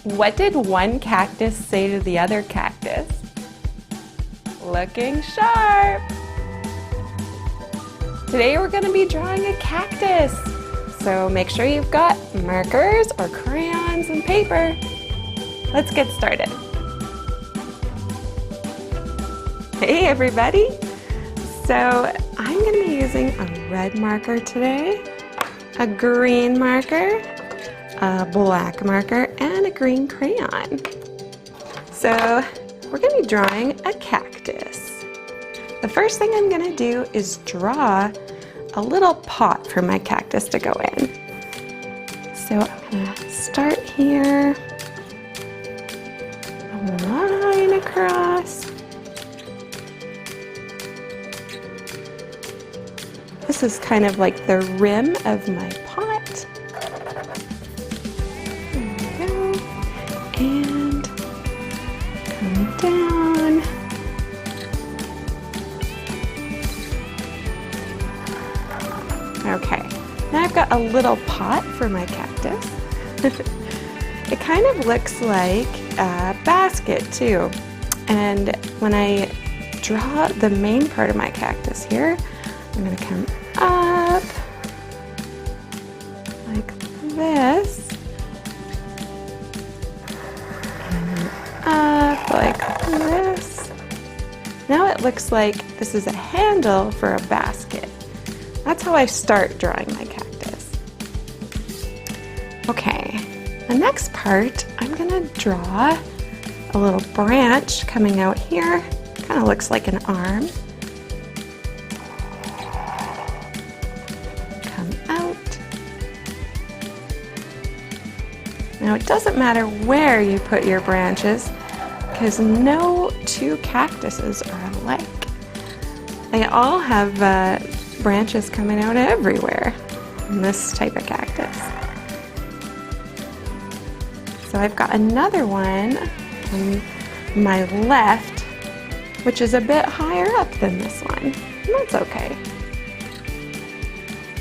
What did one cactus say to the other cactus? Looking sharp! Today we're going to be drawing a cactus. So make sure you've got markers or crayons and paper. Let's get started. Hey everybody! So I'm going to be using a red marker today, a green marker, a black marker, and a green crayon. So we're going to be drawing a cactus. The first thing I'm going to do is draw a little pot for my cactus to go in. So I'm going to start here, a line across. This is kind of like the rim of my pot. There we go. And come down. Okay, now I've got a little pot for my cactus. It kind of looks like a basket too. And when I draw the main part of my cactus here, I'm going to come up like this, and up like this. Now it looks like this is a handle for a basket. That's how I start drawing my cactus. Okay, the next part, I'm going to draw a little branch coming out here. Kind of looks like an arm. Now it doesn't matter where you put your branches because no two cactuses are alike. They all have branches coming out everywhere in this type of cactus. So I've got another one on my left, which is a bit higher up than this one. And that's okay.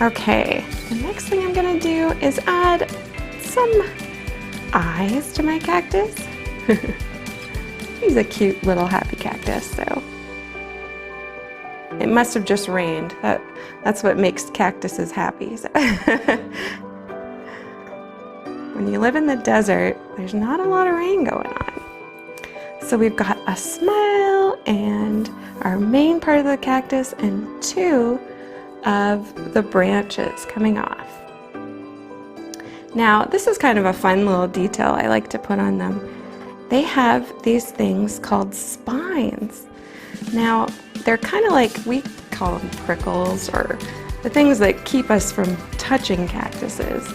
Okay, the next thing I'm gonna do is add some eyes to my cactus. He's a cute little happy cactus, so. It must have just rained. That's what makes cactuses happy. So. When you live in the desert, there's not a lot of rain going on. So we've got a smile and our main part of the cactus and two of the branches coming off. Now, this is kind of a fun little detail I like to put on them. They have these things called spines. Now, they're kind of like, we call them prickles, or the things that keep us from touching cactuses.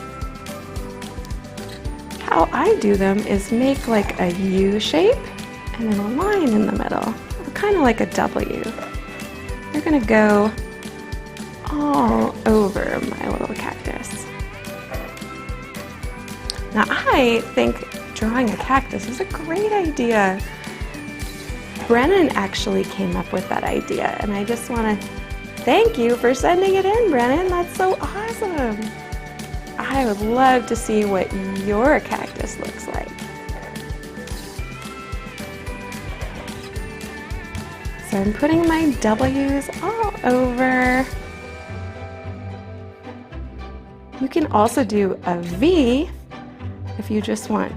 How I do them is make like a U shape and then a line in the middle, kind of like a W. They're gonna go all over my little cactus. Now I think drawing a cactus is a great idea. Brennan actually came up with that idea, and I just want to thank you for sending it in, Brennan. That's so awesome. I would love to see what your cactus looks like. So I'm putting my W's all over. You can also do a V if you just want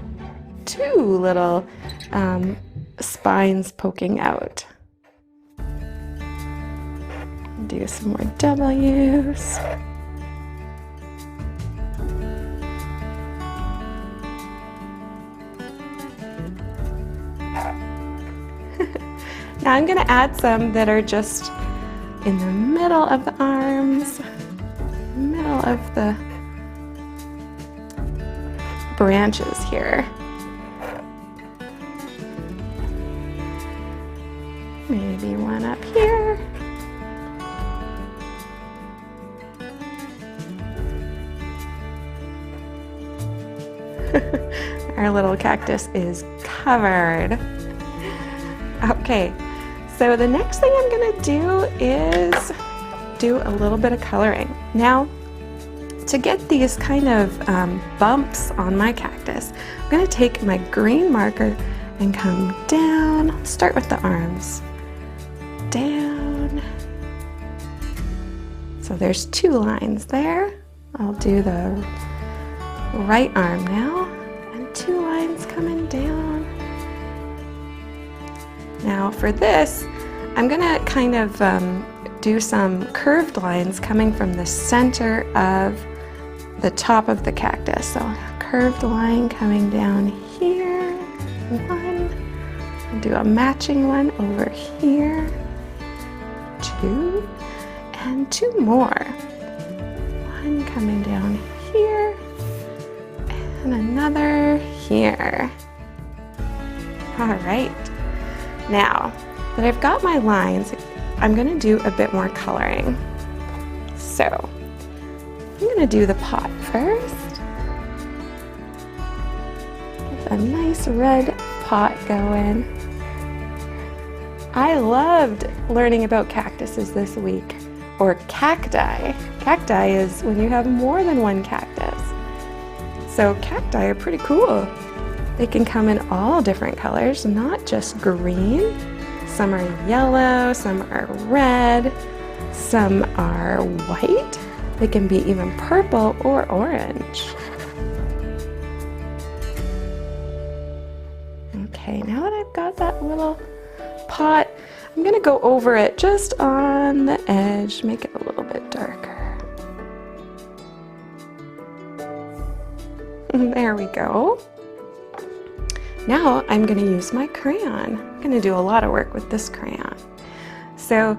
two little spines poking out. Do some more W's. Now I'm going to add some that are just in the middle of the arms, middle of the branches here. Maybe one up here. Our little cactus is covered. Okay, so the next thing I'm gonna do is do a little bit of coloring. Now, to to get these kind of bumps on my cactus, I'm going to take my green marker and come down. Start with the arms. Down. So there's 2 lines there. I'll do the right arm now, and 2 lines coming down. Now for this, I'm gonna kind of do some curved lines coming from the center of the top of the cactus. So a curved line coming down here, 1, and do a matching one over here, 2, and 2 more. 1 coming down here, and another here. All right. Now that I've got my lines, I'm going to do a bit more coloring. So I'm going to do the pot first. Get a nice red pot going. I loved learning about cactuses this week, or cacti. Cacti is when you have more than one cactus. So cacti are pretty cool. They can come in all different colors, not just green. Some are yellow, some are red, some are white. They can be even purple or orange. Okay, now that I've got that little pot, I'm gonna go over it just on the edge, make it a little bit darker. There we go. Now I'm going to use my crayon. I'm going to do a lot of work with this crayon. So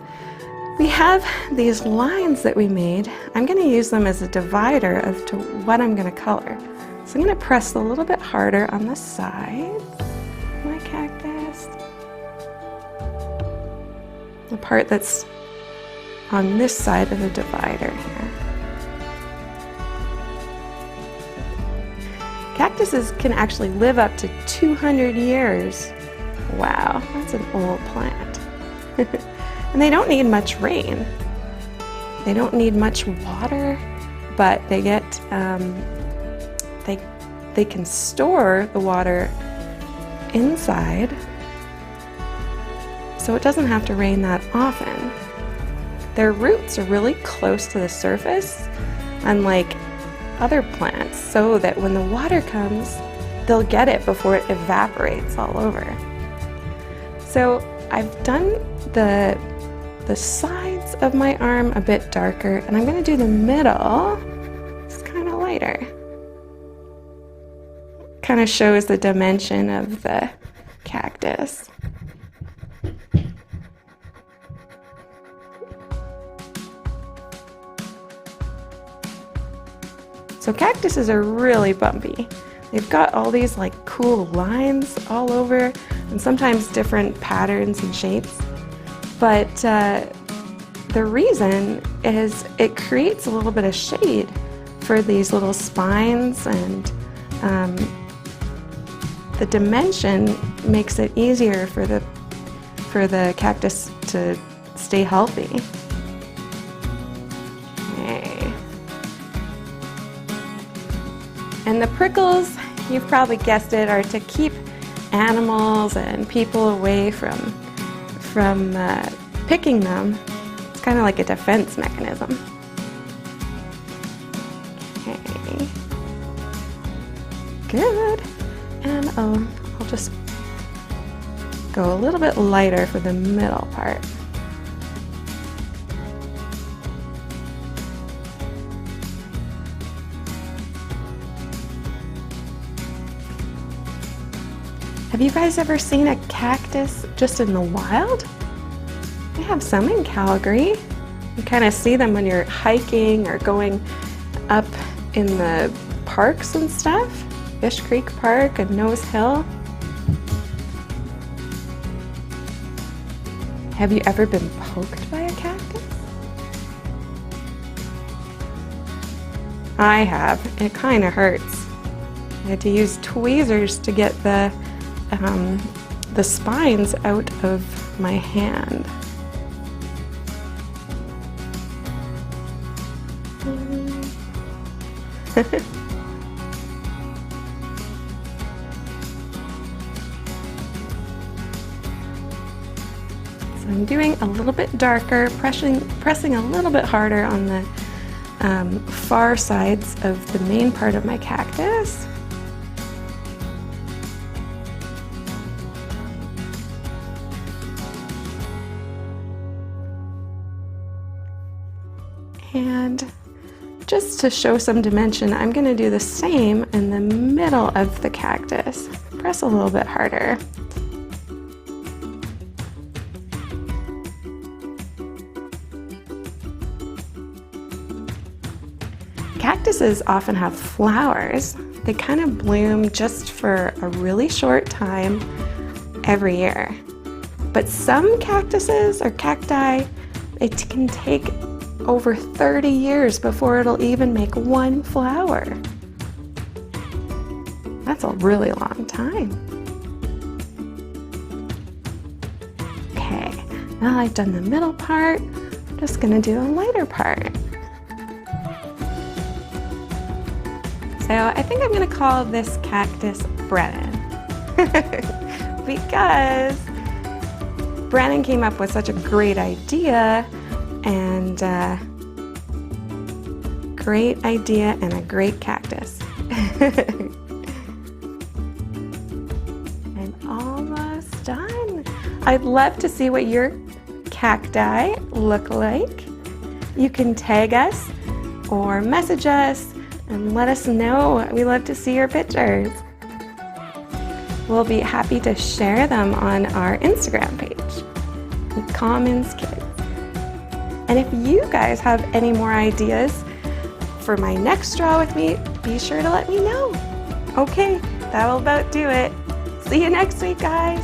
we have these lines that we made. I'm going to use them as a divider as to what I'm going to color. So I'm going to press a little bit harder on the sides of my cactus. The part that's on this side of the divider here. Cactuses can actually live up to 200 years. Wow, that's an old plant. And they don't need much rain. They don't need much water, but they get, they can store the water inside, so it doesn't have to rain that often. Their roots are really close to the surface, unlike other plants, so that when the water comes, they'll get it before it evaporates all over. So I've done the sides of my arm a bit darker, and I'm going to do the middle just kind of lighter. Kind of shows the dimension of the cactus. So cactuses are really bumpy. They've got all these like cool lines all over, and sometimes different patterns and shapes. But the reason is it creates a little bit of shade for these little spines, and the dimension makes it easier for the cactus to stay healthy. And the prickles, you've probably guessed it, are to keep animals and people away from picking them. It's kind of like a defense mechanism. Okay. Good. And I'll just go a little bit lighter for the middle part. Have you guys ever seen a cactus just in the wild? They have some in Calgary. You kind of see them when you're hiking or going up in the parks and stuff. Fish Creek Park and Nose Hill. Have you ever been poked by a cactus? I have. It kind of hurts. I had to use tweezers to get the spines out of my hand. So I'm doing a little bit darker, pressing a little bit harder on the far sides of the main part of my cactus. And just to show some dimension, I'm going to do the same in the middle of the cactus. Press a little bit harder. Cactuses often have flowers. They kind of bloom just for a really short time every year. But some cactuses or cacti, it can take over 30 years before it'll even make one flower. That's a really long time. Okay, now I've done the middle part, I'm just gonna do a lighter part. So I think I'm gonna call this cactus Brennan because Brennan came up with such a great idea and a great cactus. I'm almost done. I'd love to see what your cacti look like. You can tag us or message us and let us know. We love to see your pictures. We'll be happy to share them on our Instagram page, Commons Kids. And if you guys have any more ideas for my next Draw With Me, be sure to let me know. Okay, that'll about do it. See you next week, guys.